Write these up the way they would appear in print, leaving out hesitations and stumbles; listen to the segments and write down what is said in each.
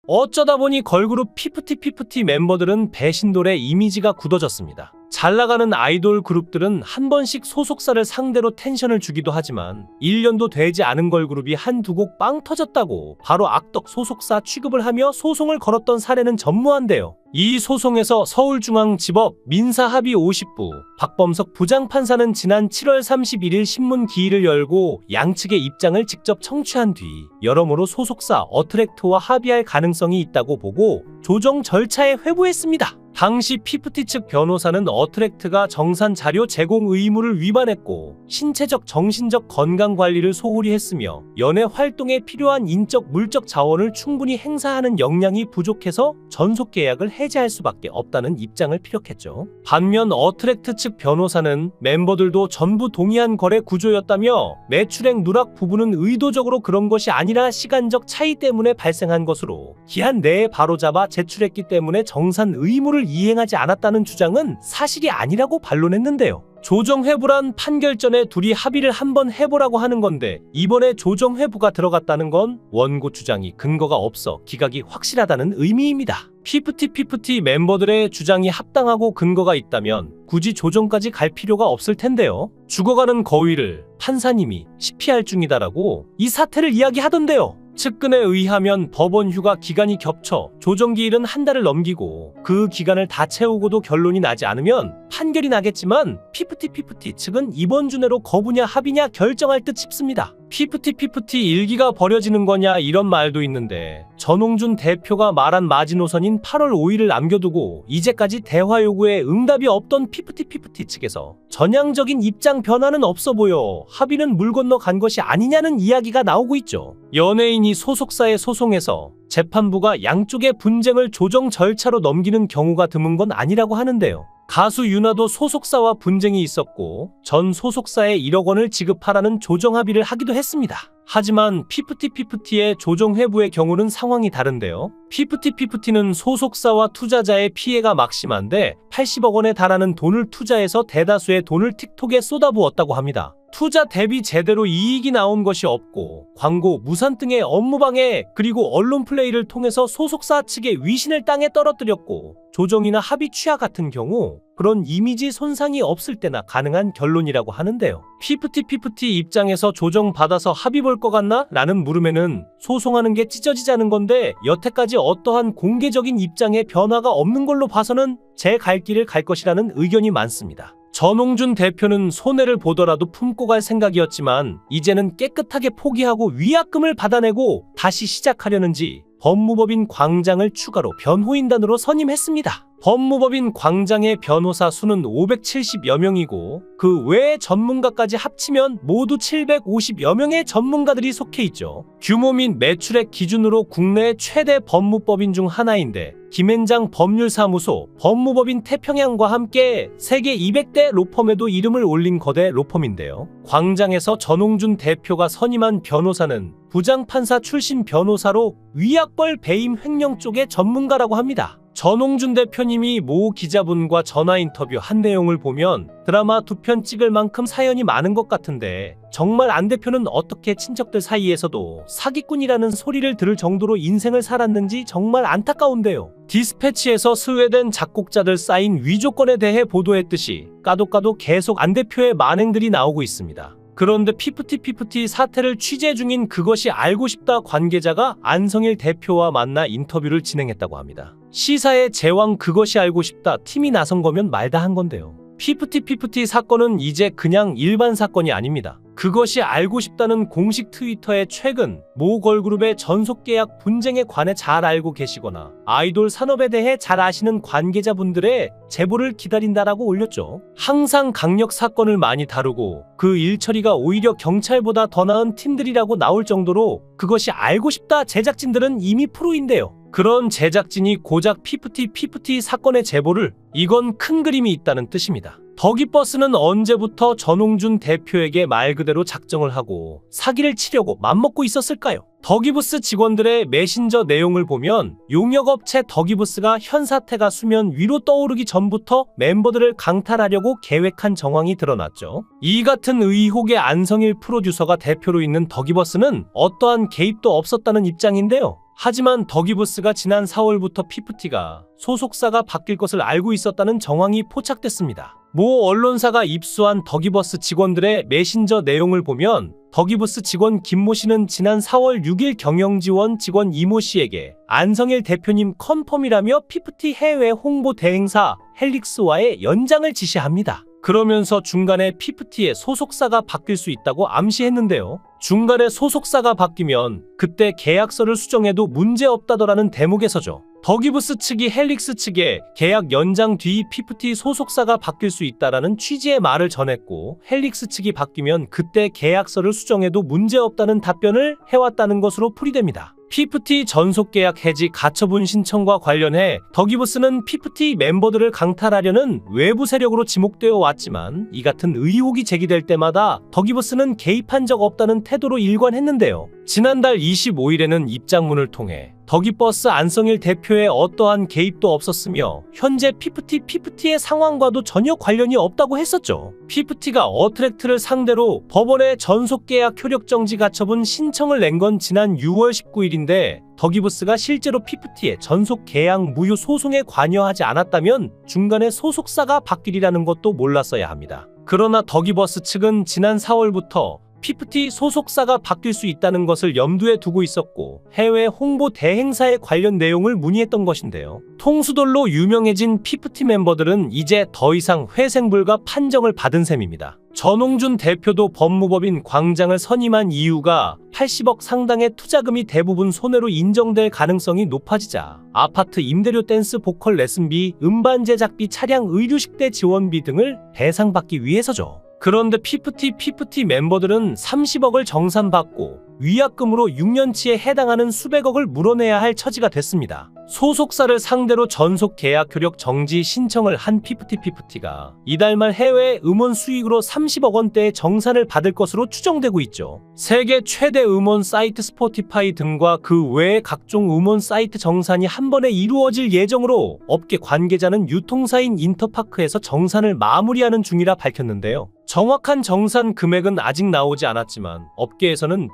어쩌다 보니 걸그룹 피프티피프티 멤버들은 배신돌의 이미지가 굳어졌습니다. 잘 나가는 아이돌 그룹들은 한 번씩 소속사를 상대로 텐션을 주기도 하지만 1년도 되지 않은 걸그룹이 한두 곡 빵 터졌다고 바로 악덕 소속사 취급을 하며 소송을 걸었던 사례는 전무한데요. 이 소송에서 서울중앙지법 민사합의 50부 박범석 부장판사는 지난 7월 31일 신문 기일을 열고 양측의 입장을 직접 청취한 뒤 여러모로 소속사 어트랙트와 합의할 가능성이 있다고 보고 조정 절차에 회부했습니다. 당시 피프티 측 변호사는 어트랙트가 정산 자료 제공 의무를 위반했고 신체적 정신적 건강 관리를 소홀히 했으며 연예 활동에 필요한 인적 물적 자원을 충분히 행사하는 역량이 부족해서 전속 계약을 해지할 수밖에 없다는 입장을 피력했죠. 반면 어트랙트 측 변호사는 멤버들도 전부 동의한 거래 구조였다며 매출액 누락 부분은 의도적으로 그런 것이 아니라 시간적 차이 때문에 발생한 것으로 기한 내에 바로잡아 제출했기 때문에 정산 의무를 이행하지 않았다는 주장은 사실이 아니라고 반론했는데요. 조정회부란 판결 전에 둘이 합의를 한번 해보라고 하는 건데 이번에 조정회부가 들어갔다는 건 원고 주장이 근거가 없어 기각이 확실하다는 의미입니다. 피프티피프티 멤버들의 주장이 합당하고 근거가 있다면 굳이 조정까지 갈 필요가 없을 텐데요. 죽어가는 거위를 판사님이 시피할 중이다라고 이 사태를 이야기하던데요. 측근에 의하면 법원 휴가 기간이 겹쳐 조정기일은 한 달을 넘기고 그 기간을 다 채우고도 결론이 나지 않으면 판결이 나겠지만 피프티 측은 이번 주 내로 거부냐 합의냐 결정할 듯 싶습니다. 피프티 일기가 버려지는 거냐 이런 말도 있는데 전홍준 대표가 말한 마지노선인 8월 5일을 남겨두고 이제까지 대화 요구에 응답이 없던 피프티 측에서 전향적인 입장 변화는 없어 보여 합의는 물 건너 간 것이 아니냐는 이야기가 나오고 있죠. 연예인이 소속사의 소송에서 재판부가 양쪽의 분쟁을 조정 절차로 넘기는 경우가 드문 건 아니라고 하는데요. 가수 유나도 소속사와 분쟁이 있었고 전 소속사에 1억 원을 지급하라는 조정 합의를 하기도 했습니다. 하지만 피프티의 조정회부의 경우는 상황이 다른데요. 피프티는 소속사와 투자자의 피해가 막심한데 80억 원에 달하는 돈을 투자해서 대다수의 돈을 틱톡에 쏟아부었다고 합니다. 투자 대비 제대로 이익이 나온 것이 없고 광고, 무산 등의 업무방해 그리고 언론 플레이를 통해서 소속사 측의 위신을 땅에 떨어뜨렸고 조정이나 합의 취하 같은 경우 그런 이미지 손상이 없을 때나 가능한 결론이라고 하는데요. 피프티 입장에서 조정 받아서 합의 볼 것 같나? 라는 물음에는 소송하는 게 찢어지자는 건데 여태까지 어떠한 공개적인 입장에 변화가 없는 걸로 봐서는 제 갈 길을 갈 것이라는 의견이 많습니다. 전홍준 대표는 손해를 보더라도 품고 갈 생각이었지만 이제는 깨끗하게 포기하고 위약금을 받아내고 다시 시작하려는지 법무법인 광장을 추가로 변호인단으로 선임했습니다. 법무법인 광장의 변호사 수는 570여 명이고 그 외의 전문가까지 합치면 모두 750여 명의 전문가들이 속해 있죠. 규모 및 매출액 기준으로 국내 최대 법무법인 중 하나인데 김앤장 법률사무소, 법무법인 태평양과 함께 세계 200대 로펌에도 이름을 올린 거대 로펌인데요. 광장에서 전홍준 대표가 선임한 변호사는 부장판사 출신 변호사로 위약벌 배임 횡령 쪽의 전문가라고 합니다. 전홍준 대표님이 모 기자분과 전화 인터뷰한 내용을 보면 드라마 2편 찍을 만큼 사연이 많은 것 같은데 정말 안 대표는 어떻게 친척들 사이에서도 사기꾼이라는 소리를 들을 정도로 인생을 살았는지 정말 안타까운데요. 디스패치에서 스웨덴 작곡자들 사인 위조건에 대해 보도했듯이 까도 계속 안 대표의 만행들이 나오고 있습니다. 그런데 피프티 사태를 취재 중인 그것이 알고 싶다 관계자가 안성일 대표와 만나 인터뷰를 진행했다고 합니다. 시사의 제왕 그것이 알고 싶다 팀이 나선 거면 말다 한 건데요. 피프티 사건은 이제 그냥 일반 사건이 아닙니다. 그것이 알고 싶다는 공식 트위터에 최근 모 걸그룹의 전속계약 분쟁에 관해 잘 알고 계시거나 아이돌 산업에 대해 잘 아시는 관계자분들의 제보를 기다린다라고 올렸죠. 항상 강력 사건을 많이 다루고 그 일처리가 오히려 경찰보다 더 나은 팀들이라고 나올 정도로 그것이 알고 싶다 제작진들은 이미 프로인데요. 그런 제작진이 고작 피프티 사건의 제보를 이건 큰 그림이 있다는 뜻입니다. 덕이버스는 언제부터 전홍준 대표에게 말 그대로 작정을 하고 사기를 치려고 맘먹고 있었을까요? 덕이부스 직원들의 메신저 내용을 보면 용역업체 덕이부스가 현 사태가 수면 위로 떠오르기 전부터 멤버들을 강탈하려고 계획한 정황이 드러났죠. 이 같은 의혹의 안성일 프로듀서가 대표로 있는 덕이버스는 어떠한 개입도 없었다는 입장인데요. 하지만 덕이부스가 지난 4월부터 피프티가 소속사가 바뀔 것을 알고 있었다는 정황이 포착됐습니다. 모 언론사가 입수한 덕이버스 직원들의 메신저 내용을 보면 덕이부스 직원 김모 씨는 지난 4월 6일 경영지원 직원 이모 씨에게 안성일 대표님 컨펌이라며 피프티 해외 홍보 대행사 헬릭스와의 연장을 지시합니다. 그러면서 중간에 피프티의 소속사가 바뀔 수 있다고 암시했는데요. 중간에 소속사가 바뀌면 그때 계약서를 수정해도 문제없다더라는 대목에서죠. 덕이부스 측이 헬릭스 측에 계약 연장 뒤 피프티 소속사가 바뀔 수 있다라는 취지의 말을 전했고 헬릭스 측이 바뀌면 그때 계약서를 수정해도 문제없다는 답변을 해왔다는 것으로 풀이됩니다. 피프티 전속계약 해지 가처분 신청과 관련해 덕이부스는 피프티 멤버들을 강탈하려는 외부 세력으로 지목되어 왔지만 이 같은 의혹이 제기될 때마다 덕이부스는 개입한 적 없다는 태도로 일관했는데요. 지난달 25일에는 입장문을 통해 덕이버스 안성일 대표의 어떠한 개입도 없었으며 현재 피프티의 상황과도 전혀 관련이 없다고 했었죠. 피프티가 어트랙트를 상대로 법원에 전속계약 효력정지 가처분 신청을 낸 건 지난 6월 19일인데 덕이부스가 실제로 피프티의 전속계약 무효 소송에 관여하지 않았다면 중간에 소속사가 바뀌리라는 것도 몰랐어야 합니다. 그러나 덕이버스 측은 지난 4월부터 피프티 소속사가 바뀔 수 있다는 것을 염두에 두고 있었고 해외 홍보 대행사에 관련 내용을 문의했던 것인데요. 통수돌로 유명해진 피프티 멤버들은 이제 더 이상 회생불가 판정을 받은 셈입니다. 전홍준 대표도 법무법인 광장을 선임한 이유가 80억 상당의 투자금이 대부분 손해로 인정될 가능성이 높아지자 아파트 임대료 댄스 보컬 레슨비, 음반 제작비, 차량 의류식대 지원비 등을 배상받기 위해서죠. 그런데 피프티 멤버들은 30억을 정산받고 위약금으로 6년치에 해당하는 수백억을 물어내야 할 처지가 됐습니다. 소속사를 상대로 전속 계약 효력 정지 신청을 한 피프티가 이달 말 해외 음원 수익으로 30억 원대의 정산을 받을 것으로 추정되고 있죠. 세계 최대 음원 사이트 스포티파이 등과 그 외의 각종 음원 사이트 정산이 한 번에 이루어질 예정으로 업계 관계자는 유통사인 인터파크에서 정산을 마무리하는 중이라 밝혔는데요. 정확한 정산 금액은 아직 나오지 않았지만 업계에서는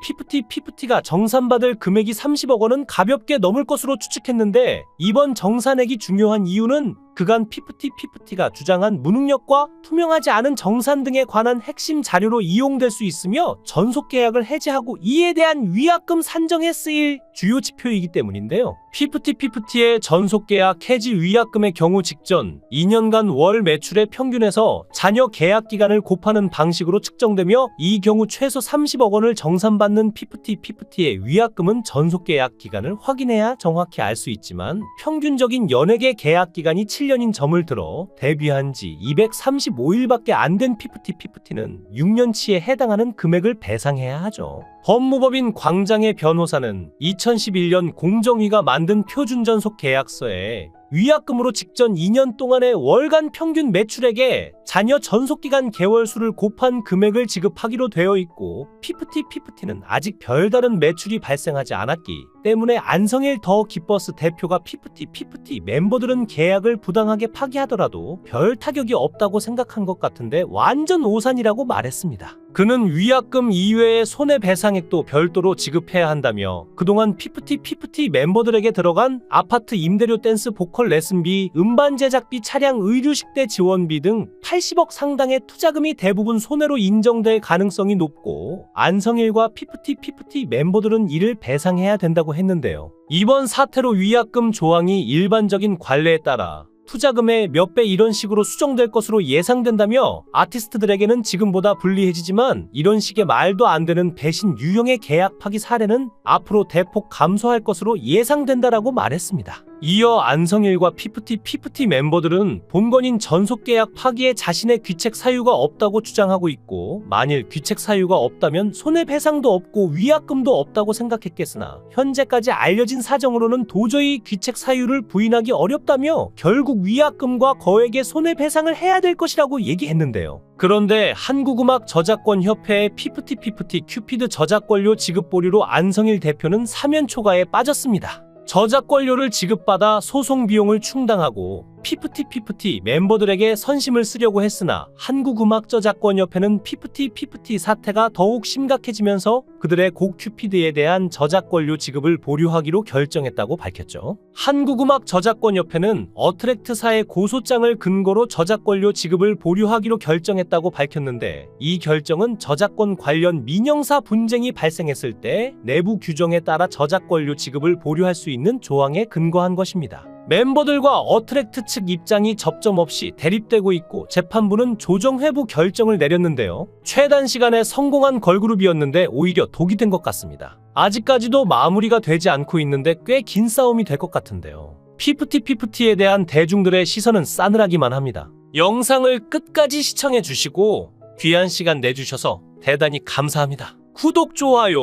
피프티가 정산받을 금액이 30억 원은 가볍게 넘을 것으로 추측했는데 이번 정산액이 중요한 이유는 그간 피프티가 주장한 무능력과 투명하지 않은 정산 등에 관한 핵심 자료로 이용될 수 있으며 전속계약을 해지하고 이에 대한 위약금 산정에 쓰일 주요 지표이기 때문인데요. 피프티의 전속계약 해지 위약금의 경우 직전 2년간 월 매출의 평균에서 잔여 계약 기간을 곱하는 방식으로 측정되며 이 경우 최소 30억 원을 정산받는 피프티의 위약금은 전속계약 기간을 확인해야 정확히 알 수 있지만 평균적인 연회계 계약 기간이 7년인 점을 들어 데뷔한 지 235일밖에 안 된 피프티는 6년치에 해당하는 금액을 배상해야 하죠. 법무법인 광장의 변호사는 2011년 공정위가 만든 표준전속 계약서에 위약금으로 직전 2년 동안의 월간 평균 매출액에 잔여 전속기간 개월수를 곱한 금액을 지급하기로 되어 있고 피프티는 아직 별다른 매출이 발생하지 않았기 때문에 안성일 덕이버스 대표가 피프티 멤버들은 계약을 부당하게 파기하더라도 별 타격이 없다고 생각한 것 같은데 완전 오산이라고 말했습니다. 그는 위약금 이외의 손해배상액도 별도로 지급해야 한다며 그동안 피프티 멤버들에게 들어간 아파트 임대료 댄스 보컬 레슨비, 음반 제작비, 차량 의류식대 지원비 등 80억 상당의 투자금이 대부분 손해로 인정될 가능성이 높고 안성일과 피프티 멤버들은 이를 배상해야 된다고 했는데요. 이번 사태로 위약금 조항이 일반적인 관례에 따라 투자금의 몇 배 이런 식으로 수정될 것으로 예상된다며 아티스트들에게는 지금보다 불리해지지만 이런 식의 말도 안 되는 배신 유형의 계약 파기 사례는 앞으로 대폭 감소할 것으로 예상된다라고 말했습니다. 이어 안성일과 피프티 멤버들은 본건인 전속계약 파기에 자신의 귀책 사유가 없다고 주장하고 있고, 만일 귀책 사유가 없다면 손해배상도 없고 위약금도 없다고 생각했겠으나 현재까지 알려진 사정으로는 도저히 귀책 사유를 부인하기 어렵다며 결국 위약금과 거액의 손해배상을 해야 될 것이라고 얘기했는데요. 그런데 한국음악저작권협회의 피프티 큐피드 저작권료 지급 보류로 안성일 대표는 사면 초과에 빠졌습니다. 저작권료를 지급받아 소송 비용을 충당하고 피프티 멤버들에게 선심을 쓰려고 했으나 한국음악저작권협회는 피프티 사태가 더욱 심각해지면서 그들의 곡 큐피드에 대한 저작권료 지급을 보류하기로 결정했다고 밝혔죠. 한국음악저작권협회는 어트랙트사의 고소장을 근거로 저작권료 지급을 보류하기로 결정했다고 밝혔는데, 이 결정은 저작권 관련 민형사 분쟁이 발생했을 때 내부 규정에 따라 저작권료 지급을 보류할 수 있는 조항에 근거한 것입니다. 멤버들과 어트랙트 측 입장이 접점 없이 대립되고 있고 재판부는 조정 회부 결정을 내렸는데요. 최단 시간에 성공한 걸그룹이었는데 오히려 독이 된 것 같습니다. 아직까지도 마무리가 되지 않고 있는데 꽤 긴 싸움이 될 것 같은데요. 피프티에 대한 대중들의 시선은 싸늘하기만 합니다. 영상을 끝까지 시청해 주시고 귀한 시간 내주셔서 대단히 감사합니다. 구독, 좋아요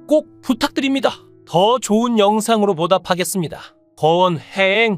꼭 부탁드립니다. 더 좋은 영상으로 보답하겠습니다. 거원행